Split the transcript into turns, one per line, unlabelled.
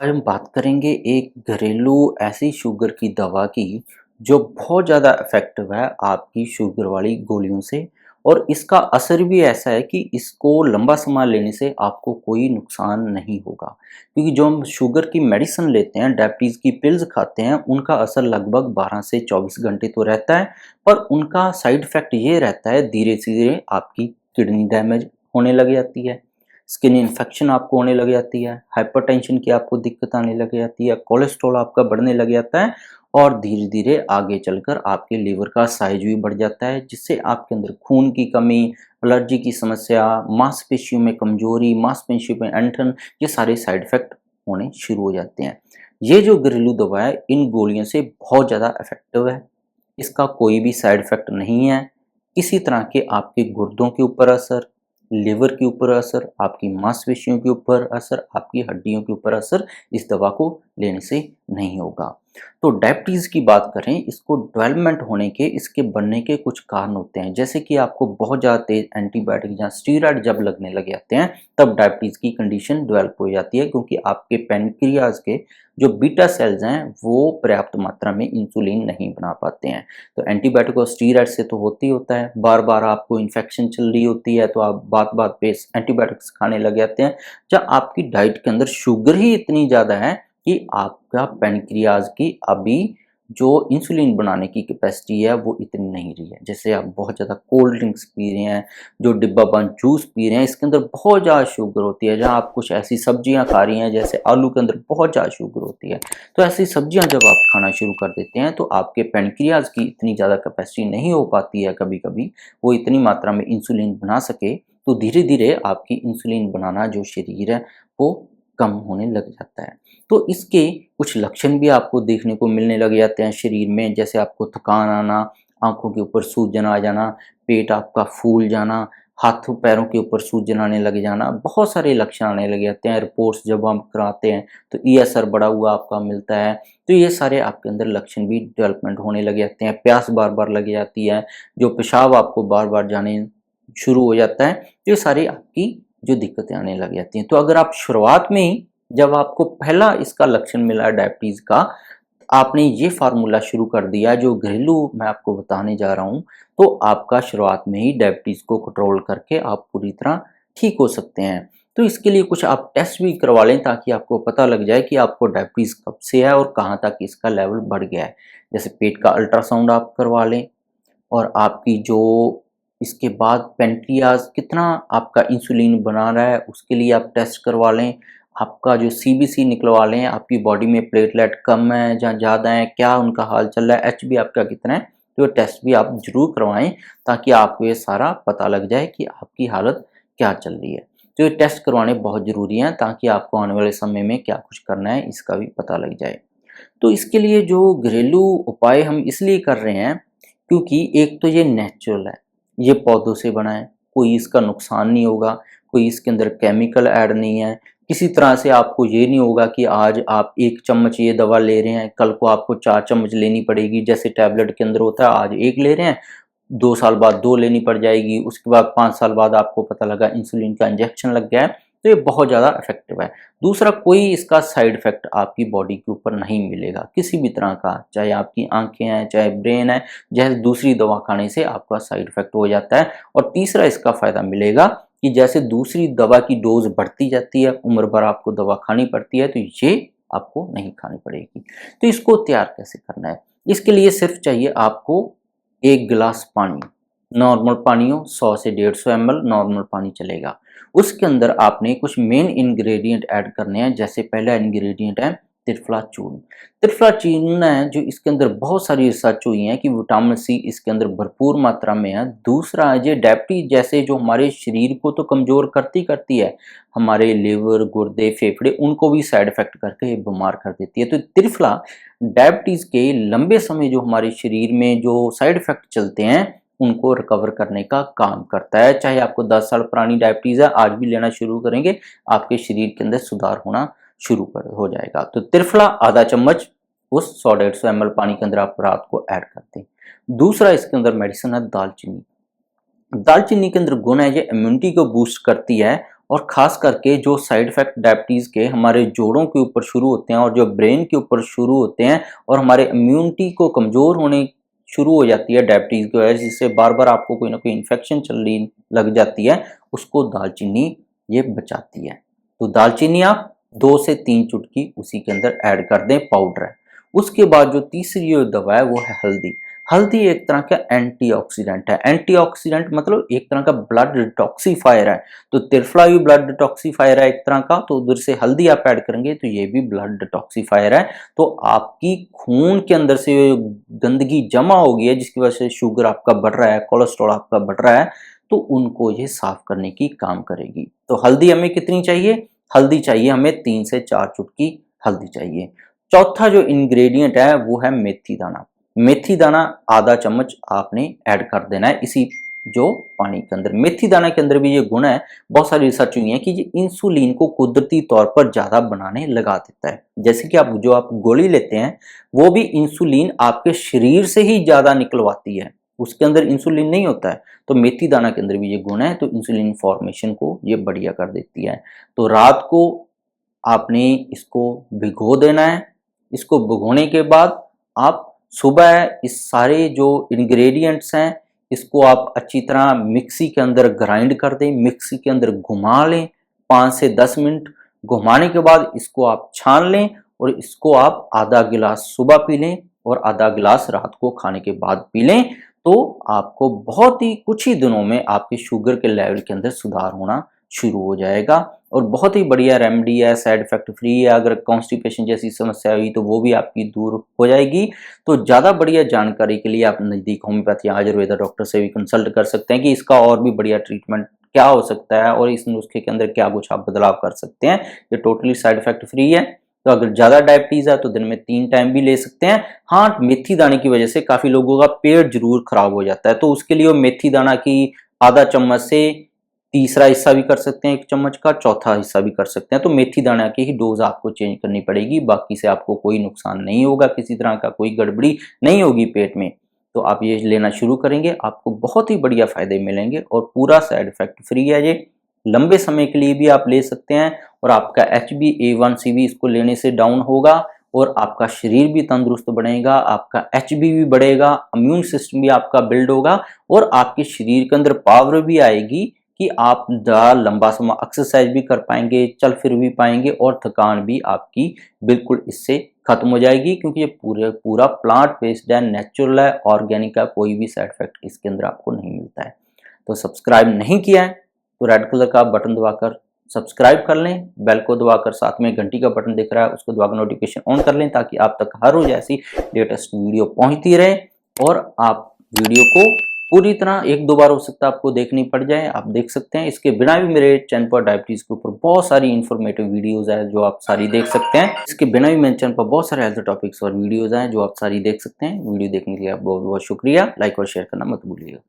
आज हम बात करेंगे एक घरेलू ऐसी शुगर की दवा की जो बहुत ज़्यादा इफ़ेक्टिव है आपकी शुगर वाली गोलियों से। और इसका असर भी ऐसा है कि इसको लंबा समय लेने से आपको कोई नुकसान नहीं होगा। क्योंकि जो हम शुगर की मेडिसिन लेते हैं, डायबिटीज़ की पिल्स खाते हैं, उनका असर लगभग 12 से 24 घंटे तो रहता है, पर उनका साइड इफ़ेक्ट ये रहता है धीरे-धीरे आपकी किडनी डैमेज होने लग जाती है, स्किन इन्फेक्शन आपको होने लग जाती है, हाइपरटेंशन की आपको दिक्कत आने लग जाती है, कोलेस्ट्रॉल आपका बढ़ने लग जाता है और धीरे-धीरे आगे चलकर आपके लीवर का साइज़ भी बढ़ जाता है, जिससे आपके अंदर खून की कमी, एलर्जी की समस्या, मांसपेशियों में कमज़ोरी, मांसपेशियों में ऐंठन, ये सारे साइड इफ़ेक्ट होने शुरू हो जाते हैं। ये जो घरेलू दवा है, इन गोलियों से बहुत ज़्यादा इफ़ेक्टिव है। इसका कोई भी साइड इफ़ेक्ट नहीं है। किसी तरह के आपके गुर्दों के ऊपर असर, लिवर के ऊपर असर, आपकी मांसपेशियों के ऊपर असर, आपकी हड्डियों के ऊपर असर इस दवा को लेने से नहीं होगा। तो डायबिटीज़ की बात करें, इसको डेवलपमेंट होने के, इसके बनने के कुछ कारण होते हैं। जैसे कि आपको बहुत ज़्यादा तेज़ एंटीबायोटिक या स्टेरॉइड जब लगने लग जाते हैं, तब डायबिटीज़ की कंडीशन डेवलप हो जाती है, क्योंकि आपके पैनक्रियाज़ के जो बीटा सेल्स हैं, वो पर्याप्त मात्रा में इंसुलिन नहीं बना पाते हैं। तो एंटीबायोटिक और स्टीरॉइड से तो होती होता है, बार-बार आपको इन्फेक्शन चल रही होती है, तो आप बात-बात पे एंटीबायोटिक्स खाने लग जाते हैं। या आपकी डाइट के अंदर शुगर ही इतनी ज़्यादा है कि आपका पैनक्रियाज़ की अभी जो इंसुलिन बनाने की कैपेसिटी है, वो इतनी नहीं रही है। जैसे आप बहुत ज़्यादा कोल्ड ड्रिंक्स पी रहे हैं, जो डिब्बा बंद जूस पी रहे हैं, इसके अंदर बहुत ज़्यादा शुगर होती है। जहाँ आप कुछ ऐसी सब्जियाँ खा रही हैं, जैसे आलू के अंदर बहुत ज़्यादा शुगर होती है। तो ऐसी सब्जियाँ जब आप खाना शुरू कर देते हैं, तो आपके पैनक्रियाज़ की इतनी ज़्यादा कैपेसिटी नहीं हो पाती है कभी-कभी, वो इतनी मात्रा में इंसुलिन बना सके, तो धीरे-धीरे आपकी इंसुलिन बनाना जो शरीर है, वो कम होने लग जाता है। तो इसके कुछ लक्षण भी आपको देखने को मिलने लग जाते हैं शरीर में, जैसे आपको थकान आना, आँखों के ऊपर सूजन आ जाना, पेट आपका फूल जाना, हाथों पैरों के ऊपर सूजन आने लग जाना, बहुत सारे लक्षण आने लग जाते हैं। रिपोर्ट्स जब हम कराते हैं, तो ईएसआर बढ़ा हुआ आपका मिलता है। तो ये सारे आपके अंदर लक्षण भी डेवलपमेंट होने लग जाते हैं। प्यास बार-बार लग जाती है, जो पेशाब आपको बार-बार जाने शुरू हो जाता है। तो ये सारी आपकी जो दिक्कतें आने लग जाती हैं। तो अगर आप शुरुआत में ही, जब आपको पहला इसका लक्षण मिला डायबिटीज़ का, आपने ये फ़ॉर्मूला शुरू कर दिया जो घरेलू मैं आपको बताने जा रहा हूँ, तो आपका शुरुआत में ही डायबिटीज़ को कंट्रोल करके आप पूरी तरह ठीक हो सकते हैं। तो इसके लिए कुछ आप टेस्ट भी करवा लें, ताकि आपको पता लग जाए कि आपको डायबिटीज़ कब से है और कहाँ तक इसका लेवल बढ़ गया है। जैसे पेट का अल्ट्रासाउंड आप करवा लें, और आपकी जो इसके बाद पैनक्रियाज़ कितना आपका इंसुलिन बना रहा है, उसके लिए आप टेस्ट करवा लें। आपका जो सीबीसी निकलवा लें, आपकी बॉडी में प्लेटलेट कम है या ज़्यादा है, क्या उनका हाल चल रहा है, एचबी आपका कितना है, तो टेस्ट भी आप ज़रूर करवाएँ, ताकि आपको ये सारा पता लग जाए कि आपकी हालत क्या चल रही है। तो ये टेस्ट करवाने बहुत ज़रूरी हैं, ताकि आपको आने वाले समय में क्या कुछ करना है, इसका भी पता लग जाए। तो इसके लिए जो घरेलू उपाय हम इसलिए कर रहे हैं, क्योंकि एक तो ये नेचुरल है, ये पौधों से बना है, कोई इसका नुकसान नहीं होगा, कोई इसके अंदर केमिकल ऐड नहीं है। किसी तरह से आपको ये नहीं होगा कि आज आप 1 चम्मच ये दवा ले रहे हैं, कल को आपको 4 चम्मच लेनी पड़ेगी, जैसे टैबलेट के अंदर होता है, आज 1 ले रहे हैं, 2 साल बाद 2 लेनी पड़ जाएगी, उसके बाद 5 साल बाद आपको पता लगा इंसुलिन का इंजेक्शन लग गया है, तो ये बहुत ज़्यादा इफ़ेक्टिव है। दूसरा, कोई इसका साइड इफ़ेक्ट आपकी बॉडी के ऊपर नहीं मिलेगा, किसी भी तरह का, चाहे आपकी आँखें हैं, चाहे ब्रेन है, जैसे दूसरी दवा खाने से आपका साइड इफ़ेक्ट हो जाता है। और तीसरा इसका फ़ायदा मिलेगा कि जैसे दूसरी दवा की डोज़ बढ़ती जाती है, उम्र भर आपको दवा खानी पड़ती है, तो ये आपको नहीं खानी पड़ेगी। तो इसको तैयार कैसे करना है? इसके लिए सिर्फ़ चाहिए आपको 1 गिलास पानी, नॉर्मल पानी हो, 100 से 150 एमएल नॉर्मल पानी चलेगा। उसके अंदर आपने कुछ मेन इंग्रेडिएंट ऐड करने हैं। जैसे पहला इंग्रेडिएंट है त्रिफला चूर्ण। त्रिफला चूर्ण है जो, इसके अंदर बहुत सारी रिसर्च हुई है कि विटामिन सी इसके अंदर भरपूर मात्रा में है। दूसरा है, ये डायबिटीज जैसे जो हमारे शरीर को तो कमज़ोर करती करती है, हमारे लिवर, गुर्दे, फेफड़े, उनको भी साइड इफ़ेक्ट करके बीमार कर देती है। तो त्रिफला डायबिटीज़ के लंबे समय जो हमारे शरीर में जो साइड इफ़ेक्ट चलते हैं, उनको रिकवर करने का काम करता है। चाहे आपको 10 साल पुरानी डायबिटीज़ है, आज भी लेना शुरू करेंगे, आपके शरीर के अंदर सुधार होना शुरू हो जाएगा। तो त्रिफला आधा चम्मच उस 100-150 एमएल पानी के अंदर आप रात को ऐड कर दें। दूसरा इसके अंदर मेडिसिन है दालचीनी। दालचीनी के अंदर गुण है, ये इम्यूनिटी को बूस्ट करती है और ख़ास करके जो साइड इफ़ेक्ट डायबिटीज़ के हमारे जोड़ों के ऊपर शुरू होते हैं और जो ब्रेन के ऊपर शुरू होते हैं और हमारे इम्यूनिटी को कमज़ोर होने शुरू हो जाती है डायबिटीज़ की वजह से, जिससे बार-बार आपको कोई ना कोई इन्फेक्शन चलने लग जाती है, उसको दालचीनी ये बचाती है। तो दालचीनी आप 2 से 3 चुटकी उसी के अंदर ऐड कर दें, पाउडर है। उसके बाद जो तीसरी जो दवा है वो है हल्दी। हल्दी एक तरह का एंटीऑक्सीडेंट है। एंटीऑक्सीडेंट मतलब एक तरह का ब्लड डिटॉक्सिफायर है। तो त्रिफला भी ब्लड डिटॉक्सिफायर है एक तरह का, तो उधर से हल्दी आप ऐड करेंगे तो ये भी ब्लड डिटॉक्सिफायर है। तो आपकी खून के अंदर से गंदगी जमा हो गई है जिसकी वजह से शुगर आपका बढ़ रहा है, कोलेस्ट्रॉल आपका बढ़ रहा है, तो उनको ये साफ करने की काम करेगी। तो हल्दी हमें कितनी चाहिए? हल्दी चाहिए हमें 3 से 4 चुटकी हल्दी चाहिए। चौथा जो इंग्रेडिएंट है वो है मेथी दाना। मेथी दाना आधा चम्मच आपने ऐड कर देना है इसी जो पानी के अंदर। मेथी दाना के अंदर भी ये गुण है, बहुत सारी रिसर्च हुई है कि ये इंसुलिन को कुदरती तौर पर ज़्यादा बनाने लगा देता है। जैसे कि आप गोली लेते हैं, वो भी इंसुलिन आपके शरीर से ही ज़्यादा निकलवाती है, उसके अंदर इंसुलिन नहीं होता है। तो मेथी दाना के अंदर भी ये गुण है, तो इंसुलिन फॉर्मेशन को ये बढ़िया कर देती है। तो रात को आपने इसको भिगो देना है। इसको भिगोने के बाद आप सुबह इस सारे जो इंग्रेडिएंट्स हैं, इसको आप अच्छी तरह मिक्सी के अंदर ग्राइंड कर दें, मिक्सी के अंदर घुमा लें 5 से 10 मिनट। घुमाने के बाद इसको आप छान लें और इसको आप आधा गिलास सुबह पी लें और आधा गिलास रात को खाने के बाद पी लें। तो आपको बहुत ही कुछ ही दिनों में आपके शुगर के लेवल के अंदर सुधार होना शुरू हो जाएगा और बहुत ही बढ़िया रेमेडी है, साइड इफेक्ट फ्री है। अगर कॉन्स्टिपेशन जैसी समस्या हुई तो वो भी आपकी दूर हो जाएगी। तो ज़्यादा बढ़िया जानकारी के लिए आप नज़दीक होम्योपैथी आयुर्वेदा डॉक्टर से भी कंसल्ट कर सकते हैं कि इसका और भी बढ़िया ट्रीटमेंट क्या हो सकता है और इस नुस्खे के अंदर क्या कुछ आप बदलाव कर सकते हैं। ये टोटली साइड इफेक्ट फ्री है। तो अगर ज़्यादा डायबिटीज़ है तो दिन में 3 टाइम भी ले सकते हैं। हाँ, मेथी दाने की वजह से काफ़ी लोगों का पेट ज़रूर खराब हो जाता है, तो उसके लिए वो मेथी दाना की आधा चम्मच से तीसरा हिस्सा भी कर सकते हैं 1 चम्मच का, चौथा हिस्सा भी कर सकते हैं। तो मेथी दाना की ही डोज़ आपको चेंज करनी पड़ेगी, बाकी से आपको कोई नुकसान नहीं होगा, किसी तरह का कोई गड़बड़ी नहीं होगी पेट में। तो आप ये लेना शुरू करेंगे, आपको बहुत ही बढ़िया फ़ायदे मिलेंगे और पूरा साइड इफ़ेक्ट फ्री है ये। लंबे समय के लिए भी आप ले सकते हैं और आपका HbA1c भी इसको लेने से डाउन होगा और आपका शरीर भी तंदुरुस्त बनेगा, आपका HB भी बढ़ेगा, इम्यून सिस्टम भी आपका बिल्ड होगा और आपके शरीर के अंदर पावर भी आएगी कि आप ज़्यादा लंबा समय एक्सरसाइज भी कर पाएंगे, चल फिर भी पाएंगे और थकान भी आपकी बिल्कुल इससे खत्म हो जाएगी, क्योंकि ये पूरा प्लांट बेस्ड है, नेचुरल है, ऑर्गेनिक है, कोई भी साइड इफेक्ट इसके अंदर आपको नहीं मिलता है। तो सब्सक्राइब नहीं किया है तो रेड कलर का बटन दबाकर सब्सक्राइब कर लें, बेल को दबाकर साथ में घंटी का बटन दिख रहा है उसको दबाकर नोटिफिकेशन ऑन कर लें, ताकि आप तक हर रोज ऐसी लेटेस्ट वीडियो पहुंचती रहे और आप वीडियो को पूरी तरह 1-2 बार हो सकता है आपको देखनी पड़ जाए, आप देख सकते हैं। इसके बिना भी मेरे चैनल पर डायबिटीज़ के ऊपर बहुत सारी इन्फॉर्मेटिव वीडियोज़ है जो आप सारी देख सकते हैं। इसके बिना भी मेरे चैनल पर बहुत सारे हेल्थ टॉपिक्स और वीडियोज़ हैं जो आप सारी देख सकते हैं। वीडियो देखने के लिए आप बहुत बहुत शुक्रिया। लाइक और शेयर करना मत भूलिएगा।